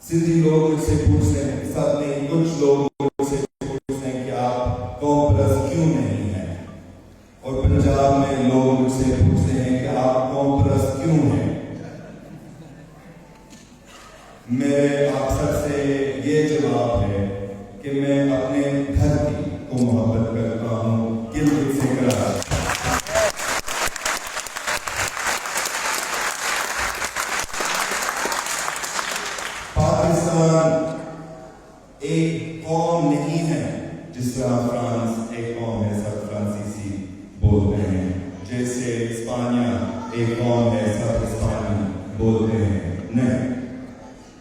سندھی لوگ مجھ سے پوچھتے ہیں، ساتھ میں کچھ لوگ مجھ سے پوچھتے ہیں کہ آپ قوم پرست کیوں نہیں ہیں، اور پنجاب میں لوگ مجھ سے پوچھتے ہیں کہ آپ قوم پرست کیوں ہیں۔ میرے آپ سب سے یہ جواب ہے کہ میں اپنے دھرتی کو محبت کرتا ہوں، دل سے کرا۔ پاکستان ایک قوم نہیں ہے جس طرح فرانس ایک قوم ہے، سب فرانسیسی بولتے ہیں، جیسے اسپانیہ ایک قوم ہے، سب اسپانی بولتے ہیں۔ نہیں،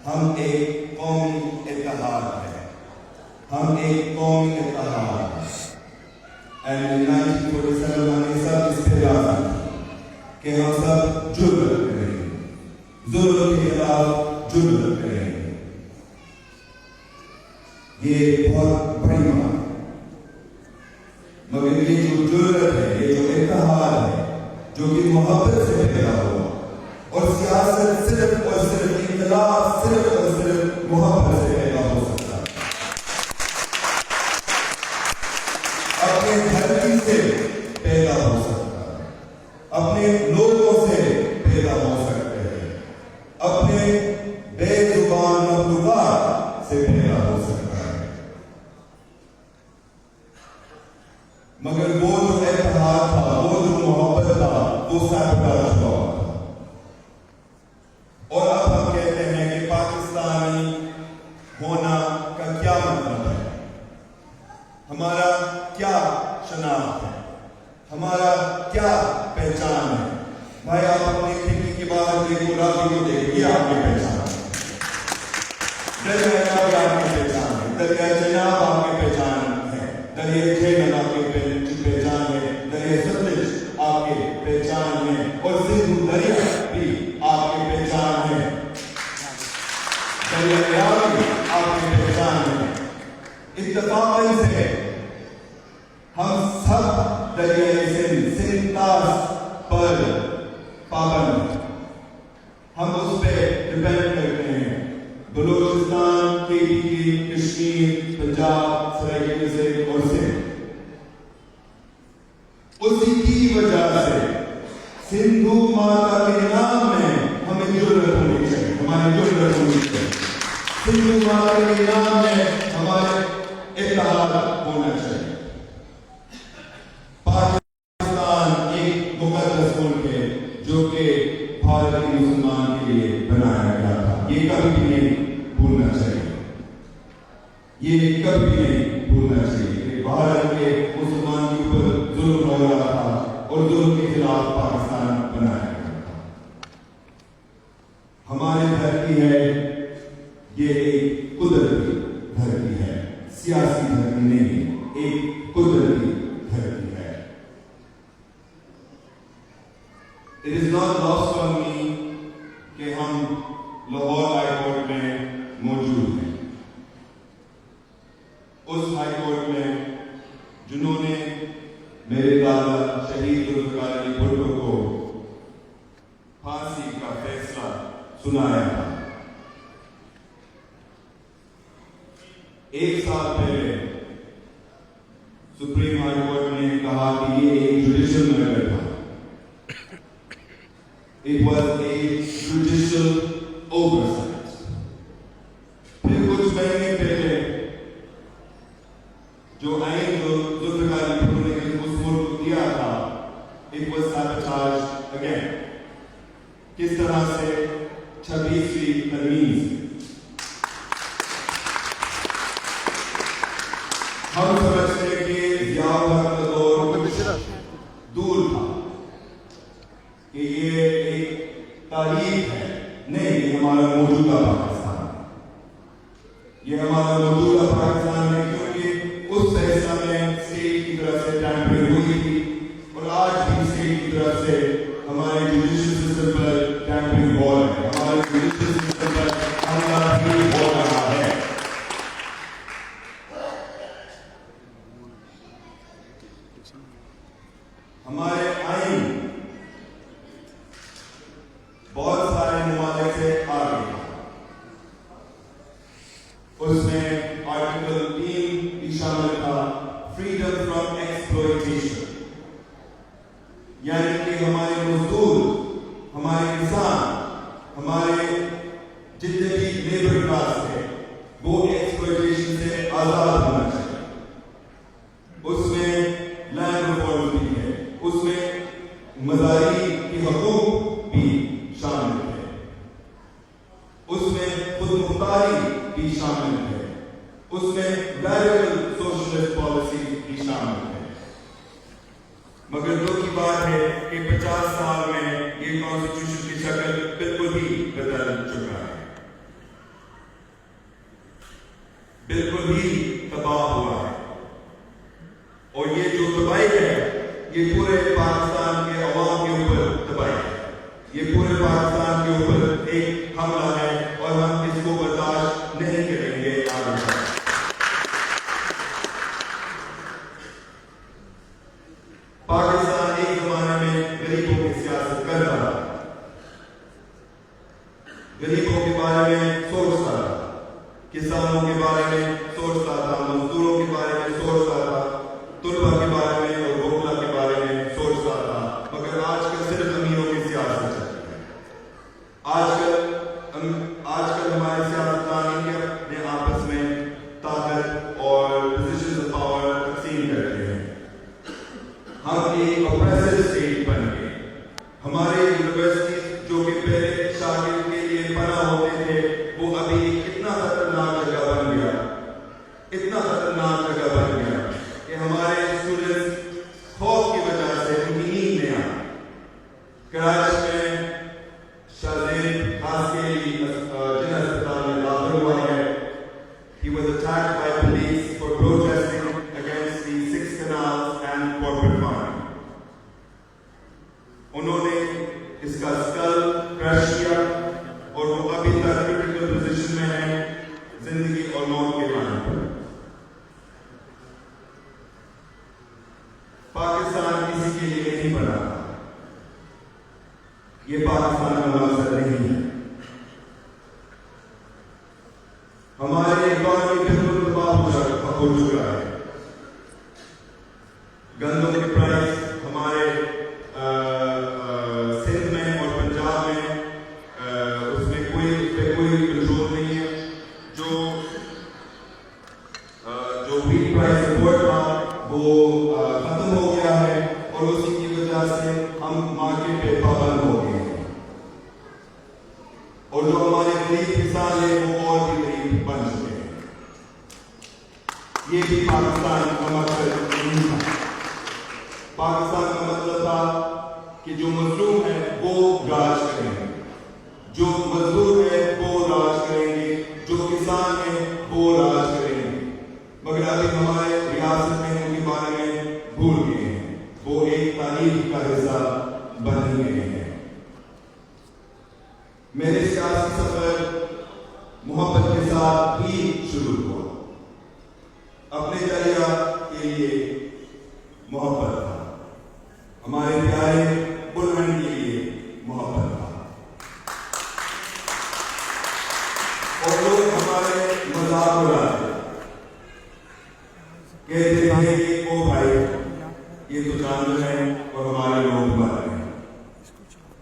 ہم ایک قومی اتحاد ہے، ہم ایک قومی اتحاد ہے۔ اینڈ 1947 ہمیں سب اس پہ راضی کہ ہم سب جرأت کریں، ظلم کے خلاف جرأت کریں۔ یہ بہت بڑی بات ہے، مگر یہ جو جرأت ہے، یہ جو اتحاد ہے، جو کہ محبت سے پیدا ہوا، اور سیاست صرف اور صرف انقلاب صرف اور صرف محبت سے پیدا ہو سکتا ہے۔ اپنے دھرتی سے پیدا ہو سکتا ہے، اپنے لوگوں سے پیدا ہو سکتے ہیں، اپنے بے زبان مخلوقات سے پیدا ہو سکتا ہے۔ مگر وہ جو اتحاد تھا، وہ جو محبت تھا، وہ سابقہ ہوا۔ اور اب ہم کہتے ہیں کہ پاکستانی ہونا کا کیا مطلب ہے، ہمارا کیا شناخت ہے، ہمارا کیا پہچان ہے۔ بھائی آپ اپنی کھڑکی کے باہر دیکھو، راوی کو دیکھو، یہ آپ کی پہچان ہے۔ دریا چناب آپ کی پہچان ہے، دریا چناب آپ کی پہچان ہے، دریا کھیل آپ کی پہچان ہے، دریا ستلج آپ کی پہچان ہے، اور سندھ دریا بھی آپ کی پہچان ہے، دریا ریاض بھی آپ کی پہچان ہے۔ اتفاقاً سے ہم سب دریائے سندھ طاس پر پابند ہیں، ہم اس پہ ڈیپینڈ کرتے ہیں۔ بلوچستان، KPK، کشمیر، پنجاب، سرائیکیل سے اور سندھ، اسی کی وجہ سے سندھو ماتا کے نام میں ہمیں جرأت ہونی چاہیے، ہماری جرأت ہونی چاہیے۔ سندھو ماتا کے نام میں ہمارے اتحاد ہونا چاہیے۔ پاکستان ایک مقدس ملک ہے جو کہ بھارت کے مسلمان کے لیے بنایا گیا تھا، یہ کبھی بھی نہیں بھولنا چاہیے، یہ کبھی بھی نہیں بھولنا چاہیے کہ بھارت کے مسلمان کے اوپر ظلم ہو رہا تھا اور ظلم کے خلاف پاکستان بنایا گیا تھا۔ ہماری دھرتی ہے، یہ ایک قدرتی دھرتی ہے، سیاسی دھرتی نہیں، ایک قدرتی دھرتی ہے۔ It is not lost on me کہ ہم لاہور ہائی کورٹ میں موجود ہیں، اس ہائی کورٹ میں جنہوں نے میرے دادا شہید ذوالفقار علی بھٹو کو پھانسی کا فیصلہ سنایا تھا۔ 1 سال پہلے سپریم ہائی کورٹ نے کہا کہ یہ ایک جوڈیشل میٹر تھا، it was a judicial oversight۔ پھر کچھ مہینے پہلے جو آئین جو ذوالفقار علی بھٹو نے اس ملک کو دیا تھا، it was sabotaged again۔ کس طرح سے؟ 26ویں ترمیم سے۔ ہم سمجھتے ہیں کہ ضیاء الحق کا دور دور تھا، کہ یہ ایک تاریخ ہے، نہیں، یہ ہمارا موجودہ پاکستان ہے، یہ ہمارا موجودہ پاکستان ہے، کیونکہ اس فیصلہ میں اسٹیٹ کی طرف سے ٹیمپرنگ ہوئی تھی، اور آج بھی اسٹیٹ کی طرف سے ہمارے جوڈیشل سسٹم پر ٹیمپرنگ ہو رہا ہے، ہمارے جوڈیشل سسٹم پر حملہ بھی ہو رہا ہے۔ ہمارے آئین بہت سارے ممالک سے آگے، میں خود مختاری بھی شامل ہے، اس میں ریڈیکل سوشلسٹ پالیسی بھی شامل ہے۔ مگر دکھ کی بات ہے کہ 50 سال میں یہ کانسٹیٹیوشن کی شکل بالکل ہی بدل چکا ہے، بالکل ہی تباہ ہوا ہے، اور یہ جو تباہی ہے یہ پورے پاکستان کے عوام کے اوپر تباہی ہے، یہ پورے پاکستان کے اوپر ایک حملہ ہے، اور ہم اس کو برداشت نہیں کریں گے آگے۔ پاکستان ایک زمانے میں غریبوں کی سیاست کرتا تھا، غریبوں کے بارے میں سوچتا تھا، کسانوں کے بارے میں سوچتا تھا، مزدوروں کے بارے میں سوچتا تھا، طلباء کے بارے میں اور وکلا کے بارے میں سوچتا تھا، مگر آج کل صرف امیروں کی سیاست چلتی ہے۔ آج کل ہمارے سیاستدان ہی اپنے آپس میں طاقت اور پوزیشنز آف پاور تقسیم کرتے ہیں۔ ہم ایک اپریسر اسٹیٹ بن گئے، ہمارے یونیورسٹی جو کہ پہلے شاگرد کے لیے پناہ ہوتے تھے وہ ابھی اتنا خطرناک جگہ بن گیا، اتنا خطرناک جگہ بن گیا کہ ہمارے اسٹوڈنٹس خوف کی وجہ سے ان کی نیند میں آ کراچی میں شاہزید خاصیلی جن اسپتال میں داخل ہوا ہے۔ He was attacked by police for protesting against the 6 canals and corporate farming. انہوں نے اس کا اسکل کرش کیا اور وہ ابھی تک کریٹیکل پوزیشن میں ہے، زندگی اور موت کے لائن پر۔ پاکستان کسی کے لیے نہیں بنا تھا، یہ پاکستان کا مقصد نہیں ہے۔ ہمارے اکانومی بالکل تباہ ہو چکا ہے، گندم کی پرائس ہمارے سندھ میں اور پنجاب میں اس میں کوئی کنٹرول نہیں ہے۔ جو ویٹ پرائس سپورٹ تھا وہ ختم ہو گیا ہے، اور اسی کی وجہ سے ہم مارکیٹ پہ پابند ہو گئے ہیں، اور جو ہمارے غریب کسان ہیں وہ اور بھی غریب بن چکے ہیں۔ یہ بھی پاکستان کا مقصد نہیں تھا۔ پاکستان کا مطلب تھا کہ جو مظلوم ہے وہ راج کریں گے، جو مزدور ہے وہ راج کریں گے، جو کسان ہے وہ راج کریں گے، مگر ابھی ہمارے ریاست میں ان کے بارے میں بھول گئے ہیں، وہ ایک تاریخ کا حصہ بن گئے ہیں۔ میرے سیاسی سفر محبت کے ساتھ ہی شروع ہوا، اپنے دریا کے لیے محبت تھا، ہمارے پیارے بلند کے لیے محبت تھا، اور لوگ ہمارے مذاق اڑاتے کہتے تھے کہ او بھائی یہ تو جانور ہیں اور ہمارے لوگ مر رہے ہیں،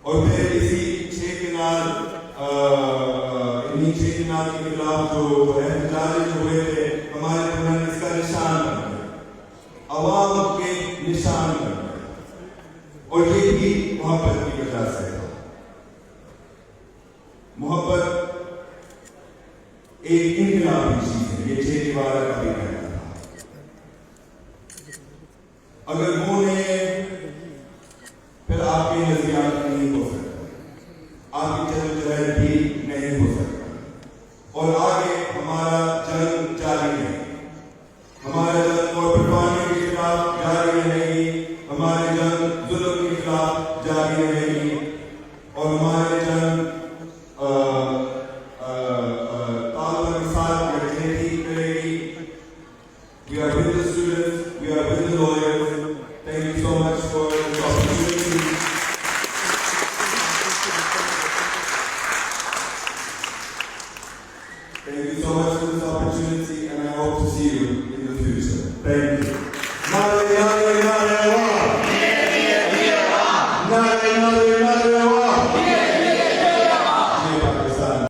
اور پھر اسی 6 کنال کے خلاف جو احتجاج ہوئے تھے ہمارے بلند اس کا نشان بن گئے، عوام کے نشان بن گئے، اور یہ بھی محبت کی وجہ سے ہے۔ محبت ایک انقلابی چیز ہے، یہ چھ دیوار کا بھی کہنا تھا۔ اگر وہ نہیں پھر آپ کے نظریات نہیں ہو سکتا، آپ کی جدوجہد بھی نہیں ہو سکتا، اور آگے ہمارا جنگ جاری ہے، ہمارا جنگ کارپوریٹ فارمنگ کے خلاف جاری رہے گی، ہماری جنگ ظلم کے خلاف جاری رہے گی، اور ہماری جنگ طالبہ کے ساتھ یکجہتی کرے گی۔ We are with the students, we are with the lawyers. Thank you so much for this opportunity. Thank you so much for this opportunity, and I hope to see you in the future. Thank you.